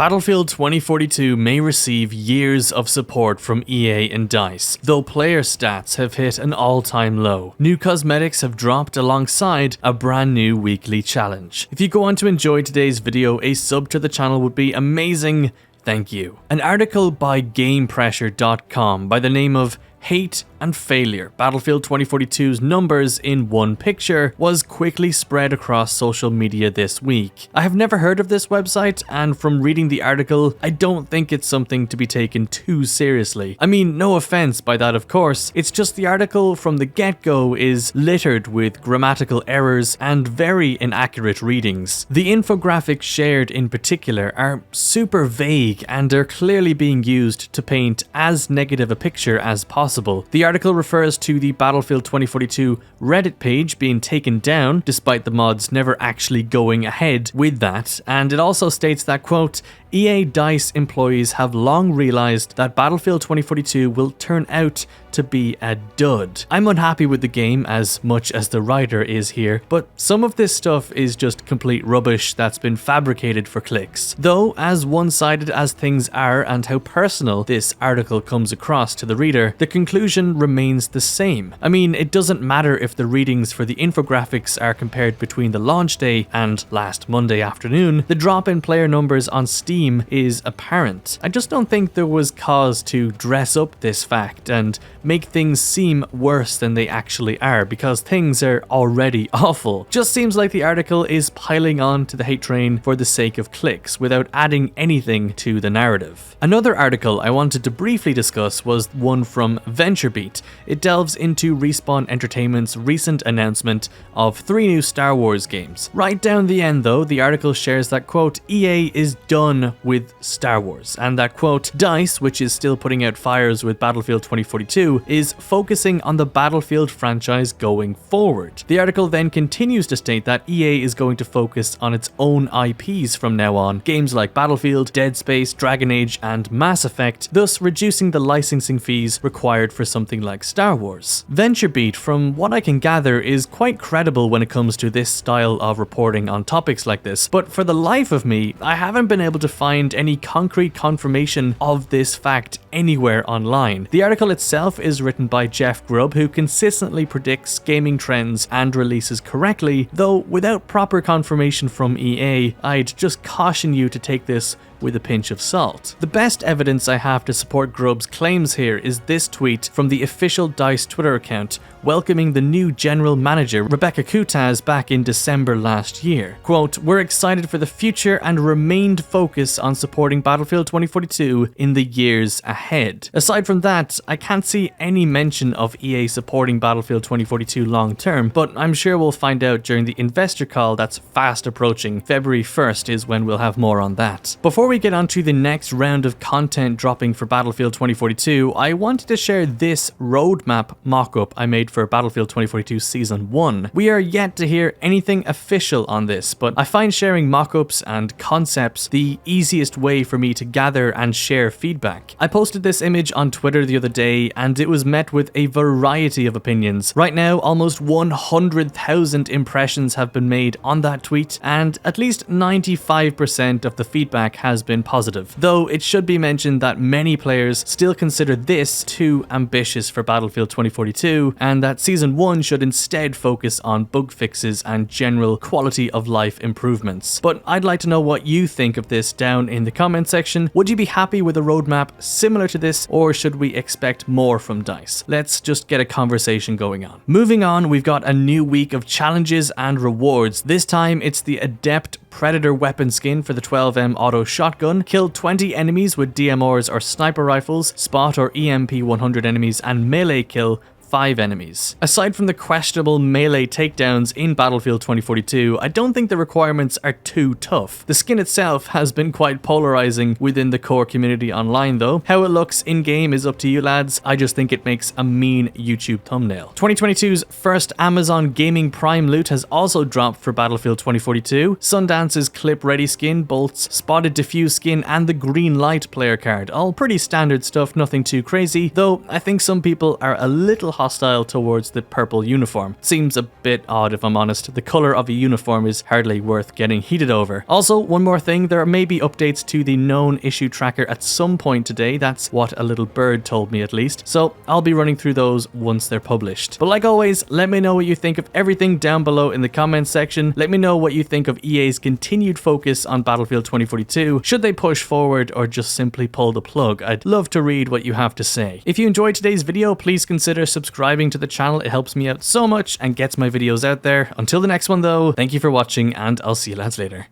Battlefield 2042 may receive years of support from EA and DICE, though player stats have hit an all-time low. New cosmetics have dropped alongside a brand new weekly challenge. If you go on to enjoy today's video, a sub to the channel would be amazing. Thank you. An article by GamePressure.com by the name of Hate and Failure, Battlefield 2042's numbers in one picture, was quickly spread across social media this week. I have never heard of this website, and from reading the article, I don't think it's something to be taken too seriously. I mean, no offense by that of course, it's just the article from the get-go is littered with grammatical errors and very inaccurate readings. The infographics shared in particular are super vague and are clearly being used to paint as negative a picture as possible. The article refers to the Battlefield 2042 Reddit page being taken down, despite the mods never actually going ahead with that, and it also states that, quote, EA DICE employees have long realized that Battlefield 2042 will turn out to be a dud. I'm unhappy with the game as much as the writer is here, but some of this stuff is just complete rubbish that's been fabricated for clicks. Though, as one-sided as things are and how personal this article comes across to the reader, the conclusion remains the same. I mean, it doesn't matter if the readings for the infographics are compared between the launch day and last Monday afternoon, the drop in player numbers on Steam is apparent. I just don't think there was cause to dress up this fact and make things seem worse than they actually are, because things are already awful. Just seems like the article is piling on to the hate train for the sake of clicks without adding anything to the narrative. Another article I wanted to briefly discuss was one from VentureBeat. It delves into Respawn Entertainment's recent announcement of 3 new Star Wars games. Right down the end though, the article shares that, quote, EA is done with Star Wars, and that, quote, DICE, which is still putting out fires with Battlefield 2042, is focusing on the Battlefield franchise going forward. The article then continues to state that EA is going to focus on its own IPs from now on, games like Battlefield, Dead Space, Dragon Age, and Mass Effect, thus reducing the licensing fees required for something like Star Wars. VentureBeat, from what I can gather, is quite credible when it comes to this style of reporting on topics like this, but for the life of me, I haven't been able to find any concrete confirmation of this fact anywhere online. The article itself is written by Jeff Grubb, who consistently predicts gaming trends and releases correctly, though without proper confirmation from EA, I'd just caution you to take this with a pinch of salt. The best evidence I have to support Grubb's claims here is this tweet from the official DICE Twitter account welcoming the new general manager Rebecca Kutaz back in December last year. Quote, we're excited for the future and remained focused on supporting Battlefield 2042 in the years ahead. Aside from that, I can't see any mention of EA supporting Battlefield 2042 long term, but I'm sure we'll find out during the investor call that's fast approaching. February 1st is when we'll have more on that. Before we get on to the next round of content dropping for Battlefield 2042, I wanted to share this roadmap mock-up I made for Battlefield 2042 Season 1. We are yet to hear anything official on this, but I find sharing mock-ups and concepts the easiest way for me to gather and share feedback. I posted this image on Twitter the other day, and it was met with a variety of opinions. Right now, almost 100,000 impressions have been made on that tweet, and at least 95% of the feedback has been positive, though it should be mentioned that many players still consider this too ambitious for Battlefield 2042, and that Season 1 should instead focus on bug fixes and general quality of life improvements. But I'd like to know what you think of this down in the comment section. Would you be happy with a roadmap similar to this, or should we expect more from DICE? Let's just get a conversation going on. Moving on, we've got a new week of challenges and rewards. This time it's the Adept Predator weapon skin for the 12M auto shotgun, kill 20 enemies with DMRs or sniper rifles, spot or EMP 100 enemies, and melee kill 5 enemies. Aside from the questionable melee takedowns in Battlefield 2042, I don't think the requirements are too tough. The skin itself has been quite polarizing within the core community online though. How it looks in-game is up to you lads, I just think it makes a mean YouTube thumbnail. 2022's first Amazon Gaming Prime loot has also dropped for Battlefield 2042. Sundance's Clip Ready skin, Bolt's Spotted Diffuse skin, and the Green Light player card. All pretty standard stuff, nothing too crazy, though I think some people are a little hostile towards the purple uniform. Seems a bit odd if I'm honest. The color of a uniform is hardly worth getting heated over. Also, one more thing, there may be updates to the known issue tracker at some point today. That's what a little bird told me at least. So I'll be running through those once they're published. But like always, let me know what you think of everything down below in the comments section. Let me know what you think of EA's continued focus on Battlefield 2042. Should they push forward or just simply pull the plug? I'd love to read what you have to say. If you enjoyed today's video, please consider subscribing to the channel. It helps me out so much and gets my videos out there. Until the next one though, thank you for watching and I'll see you lads later.